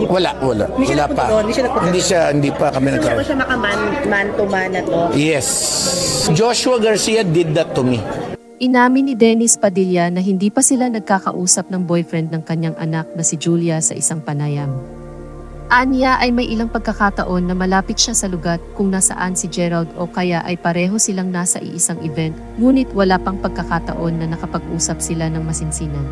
Wala Hindi siya pa. nagpunta doon, Hindi pa kami Hindi nagkaroon. ko siya makaman to man na to. Yes. Joshua Garcia did that to me. Inamin ni Dennis Padilla na hindi pa sila nagkakausap ng boyfriend ng kanyang anak na si Julia sa isang panayam. Anya ay may ilang pagkakataon na malapit siya sa lugar kung nasaan si Gerald o kaya ay pareho silang nasa iisang event, ngunit wala pang pagkakataon na nakapag-usap sila ng masinsinan.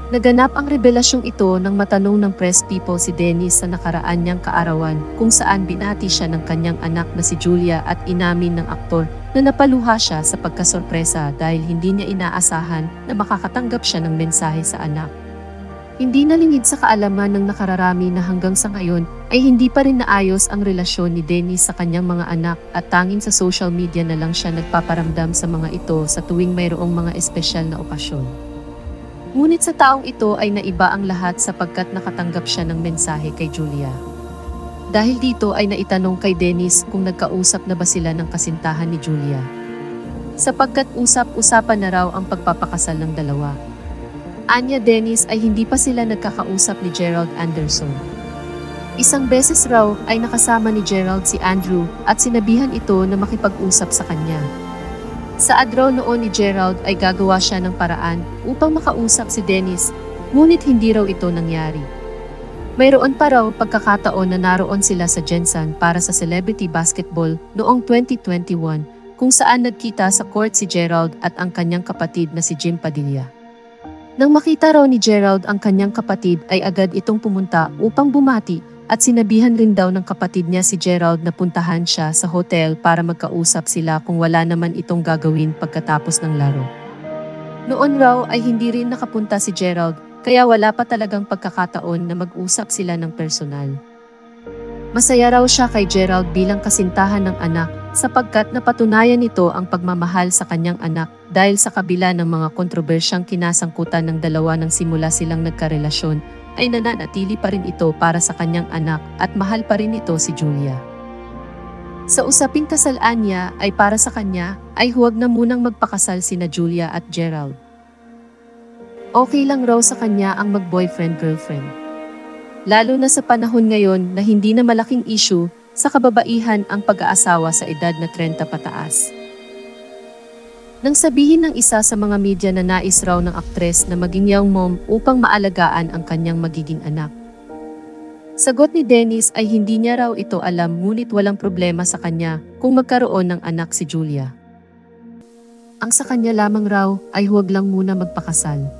Naganap ang revelasyong ito nang matanong ng press people si Dennis sa nakaraan niyang kaarawan kung saan binati siya ng kanyang anak na si Julia at inamin ng aktor na napaluha siya sa pagkasorpresa dahil hindi niya inaasahan na makakatanggap siya ng mensahe sa anak. Hindi nalingid sa kaalaman ng nakararami na hanggang sa ngayon ay hindi pa rin naayos ang relasyon ni Dennis sa kanyang mga anak at tanging sa social media na lang siya nagpaparamdam sa mga ito sa tuwing mayroong mga espesyal na okasyon. Ngunit sa taong ito ay naiba ang lahat sapagkat nakatanggap siya ng mensahe kay Julia. Dahil dito ay naitanong kay Dennis kung nagkausap na ba sila ng kasintahan ni Julia. Sapagkat usap-usapan na raw ang pagpapakasal ng dalawa. Anya Dennis ay hindi pa sila nagkakausap ni Gerald Anderson. Isang beses raw ay nakasama ni Gerald si Andrew at sinabihan ito na makipag-usap sa kanya. Sa adraw noon ni Gerald ay gagawa siya ng paraan upang makausap si Dennis, ngunit hindi raw ito nangyari. Mayroon pa raw pagkakataon na naroon sila sa Jensen para sa celebrity basketball noong 2021 kung saan nagkita sa court si Gerald at ang kanyang kapatid na si Jim Padilla. Nang makita raw ni Gerald ang kanyang kapatid ay agad itong pumunta upang bumati at sinabihan rin daw ng kapatid niya si Gerald na puntahan siya sa hotel para magkausap sila kung wala naman itong gagawin pagkatapos ng laro. Noon raw ay hindi rin nakapunta si Gerald kaya wala pa talagang pagkakataon na mag-usap sila ng personal. Masaya raw siya kay Gerald bilang kasintahan ng anak sapagkat napatunayan nito ang pagmamahal sa kanyang anak dahil sa kabila ng mga kontrobersyang kinasangkutan ng dalawa nang simula silang nagkarelasyon ay nananatili pa rin ito para sa kanyang anak at mahal pa rin ito si Julia. Sa usaping kasalaan niya ay para sa kanya ay huwag na munang magpakasal sina Julia at Gerald. Okay lang raw sa kanya ang mag-boyfriend-girlfriend. Lalo na sa panahon ngayon na hindi na malaking issue sa kababaihan ang pag-aasawa sa edad na 30 pataas. Nang sabihin ng isa sa mga media na nais raw ng aktres na maging young mom upang maalagaan ang kanyang magiging anak. Sagot ni Dennis ay hindi niya raw ito alam ngunit walang problema sa kanya kung magkaroon ng anak si Julia. Ang sa kanya lamang raw ay huwag lang muna magpakasal.